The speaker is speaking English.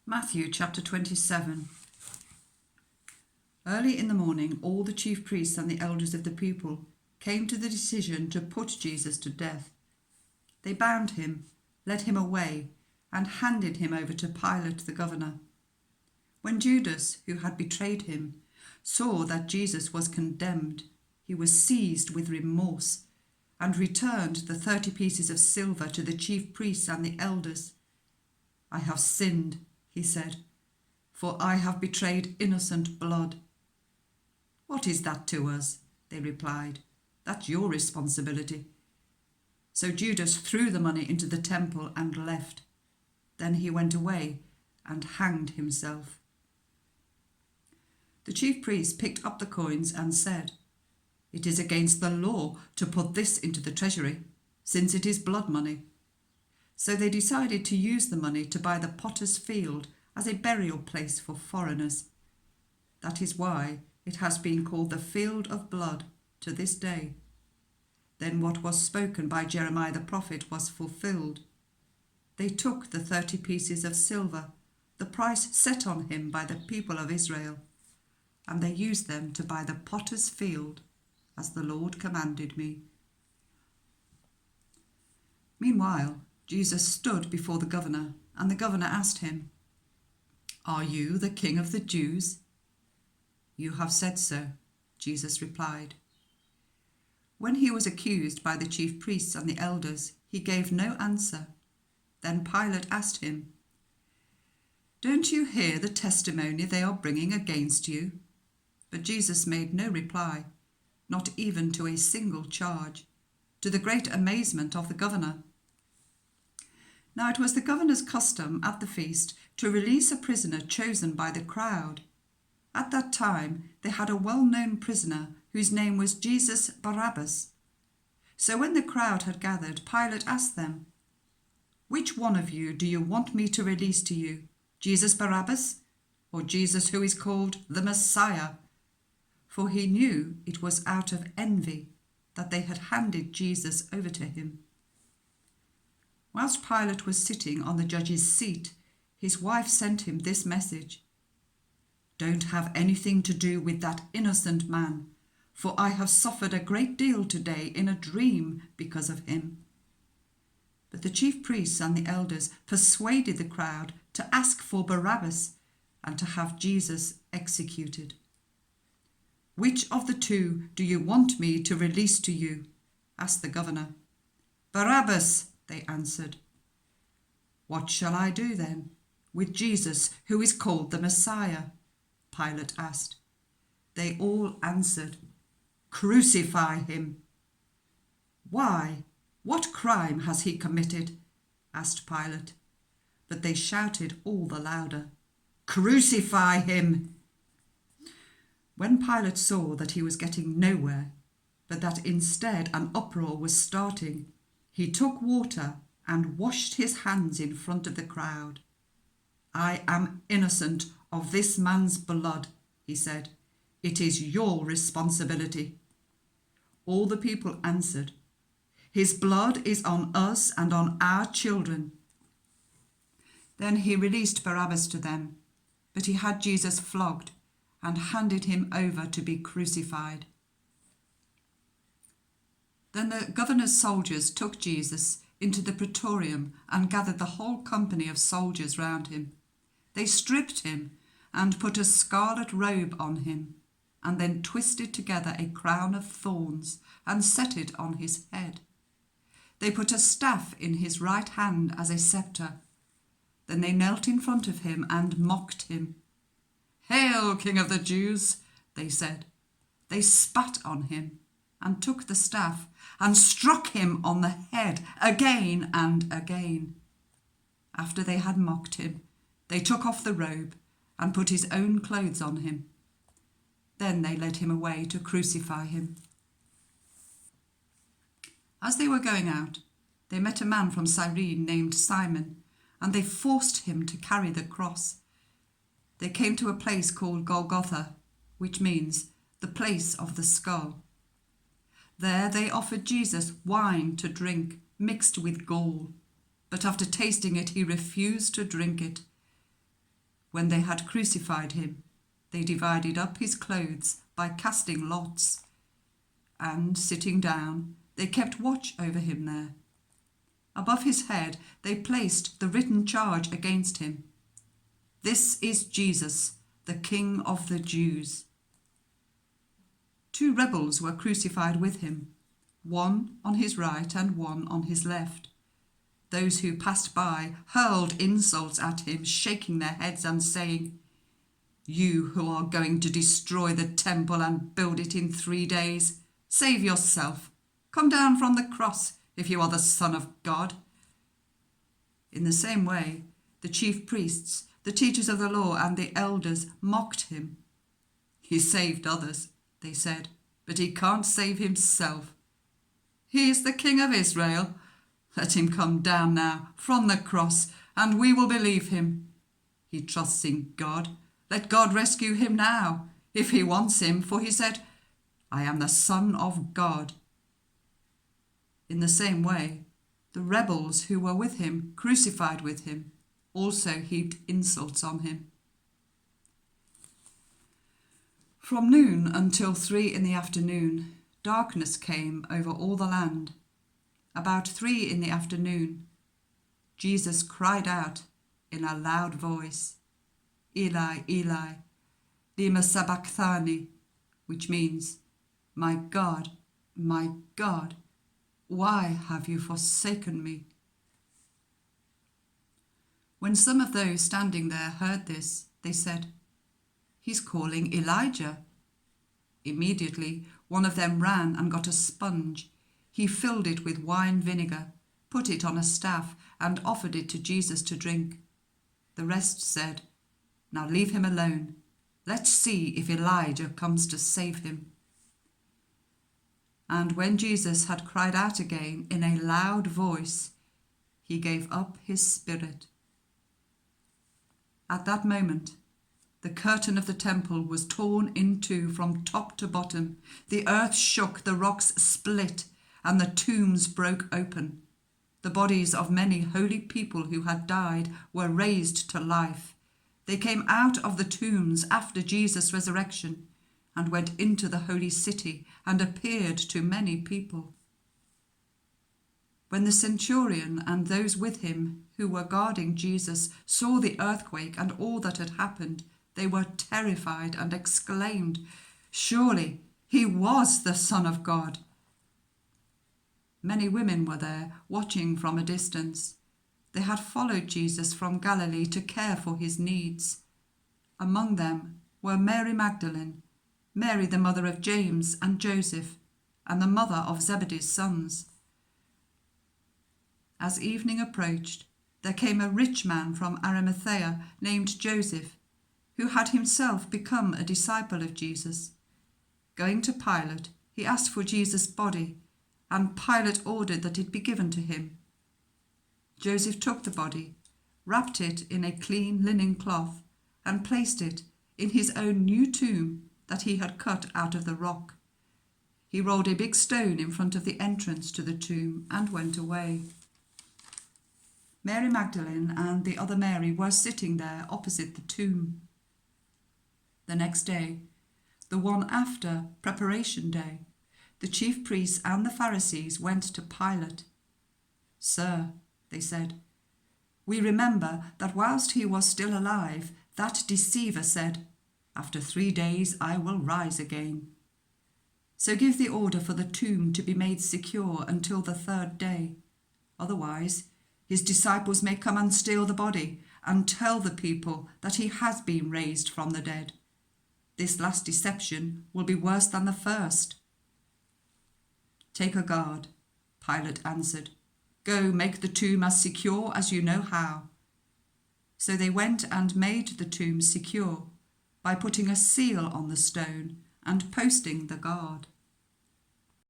Matthew chapter 27. Early in the morning, all the chief priests and the elders of the people came to the decision to put Jesus to death. They bound him, led him away, and handed him over to Pilate the governor. When Judas, who had betrayed him, saw that Jesus was condemned, he was seized with remorse and returned the 30 pieces of silver to the chief priests and the elders. "I have sinned," he said, "for I have betrayed innocent blood." "What is that to us?" they replied. "That's your responsibility." So Judas threw the money into the temple and left. Then he went away and hanged himself. The chief priests picked up the coins and said, "It is against the law to put this into the treasury, since it is blood money." So they decided to use the money to buy the potter's field as a burial place for foreigners. That is why it has been called the Field of Blood to this day. Then what was spoken by Jeremiah the prophet was fulfilled. They took the 30 pieces of silver, the price set on him by the people of Israel, and they used them to buy the potter's field, as the Lord commanded me. Meanwhile, Jesus stood before the governor, and the governor asked him, "Are you the king of the Jews?" "You have said so," Jesus replied. When he was accused by the chief priests and the elders, he gave no answer. Then Pilate asked him, "Don't you hear the testimony they are bringing against you?" But Jesus made no reply, not even to a single charge, to the great amazement of the governor. Now it was the governor's custom at the feast to release a prisoner chosen by the crowd. At that time they had a well-known prisoner whose name was Jesus Barabbas. So when the crowd had gathered, Pilate asked them, "Which one of you do you want me to release to you, Jesus Barabbas, or Jesus who is called the Messiah?" For he knew it was out of envy that they had handed Jesus over to him. Whilst Pilate was sitting on the judge's seat, his wife sent him this message: "Don't have anything to do with that innocent man, for I have suffered a great deal today in a dream because of him." But the chief priests and the elders persuaded the crowd to ask for Barabbas and to have Jesus executed. "Which of the two do you want me to release to you?" asked the governor. "Barabbas," they answered. "What shall I do then with Jesus, who is called the Messiah?" Pilate asked. They all answered, "Crucify him." "Why? What crime has he committed?" asked Pilate. But they shouted all the louder, "Crucify him!" When Pilate saw that he was getting nowhere, but that instead an uproar was starting, he took water and washed his hands in front of the crowd. "I am innocent of this man's blood," he said. "It is your responsibility." All the people answered, "His blood is on us and on our children." Then he released Barabbas to them, but he had Jesus flogged and handed him over to be crucified. Then the governor's soldiers took Jesus into the praetorium and gathered the whole company of soldiers round him. They stripped him and put a scarlet robe on him, and then twisted together a crown of thorns and set it on his head. They put a staff in his right hand as a scepter. Then they knelt in front of him and mocked him. "Hail, King of the Jews," they said. They spat on him and took the staff and struck him on the head again and again. After they had mocked him, they took off the robe and put his own clothes on him. Then they led him away to crucify him. As they were going out, they met a man from Cyrene named Simon, and they forced him to carry the cross. They came to a place called Golgotha, which means the place of the skull. There they offered Jesus wine to drink mixed with gall, but after tasting it he refused to drink it. When they had crucified him, they divided up his clothes by casting lots, and, sitting down, they kept watch over him there. Above his head they placed the written charge against him: "This is Jesus, the King of the Jews." 2 rebels were crucified with him, one on his right and one on his left. Those who passed by hurled insults at him, shaking their heads and saying, "You who are going to destroy the temple and build it in 3 days, save yourself. Come down from the cross if you are the Son of God." In the same way, the chief priests, the teachers of the law, and the elders mocked him. "He saved others," they said, "but he can't save himself. He is the King of Israel. Let him come down now from the cross, and we will believe him. He trusts in God. Let God rescue him now, if he wants him, for he said, 'I am the Son of God.'" In the same way, the rebels who were with him, crucified with him, also heaped insults on him. From noon until 3 in the afternoon, darkness came over all the land. About 3 in the afternoon, Jesus cried out in a loud voice, "Eli, Eli, lema sabachthani," which means, my God, why have you forsaken me?" When some of those standing there heard this, they said, "He's calling Elijah." Immediately, one of them ran and got a sponge. He filled it with wine vinegar, put it on a staff, and offered it to Jesus to drink. The rest said, "Now leave him alone. Let's see if Elijah comes to save him." And when Jesus had cried out again in a loud voice, he gave up his spirit. At that moment, the curtain of the temple was torn in two from top to bottom. The earth shook, the rocks split, and the tombs broke open. The bodies of many holy people who had died were raised to life. They came out of the tombs after Jesus' resurrection and went into the holy city and appeared to many people. When the centurion and those with him who were guarding Jesus saw the earthquake and all that had happened, they were terrified and exclaimed, "Surely he was the Son of God." Many women were there, watching from a distance. They had followed Jesus from Galilee to care for his needs. Among them were Mary Magdalene, Mary the mother of James and Joseph, and the mother of Zebedee's sons. As evening approached, there came a rich man from Arimathea named Joseph, who had himself become a disciple of Jesus. Going to Pilate, he asked for Jesus' body, and Pilate ordered that it be given to him. Joseph took the body, wrapped it in a clean linen cloth, and placed it in his own new tomb that he had cut out of the rock. He rolled a big stone in front of the entrance to the tomb and went away. Mary Magdalene and the other Mary were sitting there opposite the tomb. The next day, the one after Preparation Day, the chief priests and the Pharisees went to Pilate. "Sir," they said, "we remember that whilst he was still alive, that deceiver said, 'After 3 days I will rise again.' So give the order for the tomb to be made secure until the 3rd day. Otherwise, his disciples may come and steal the body and tell the people that he has been raised from the dead. This last deception will be worse than the first." "Take a guard," Pilate answered. "Go, make the tomb as secure as you know how." So they went and made the tomb secure by putting a seal on the stone and posting the guard.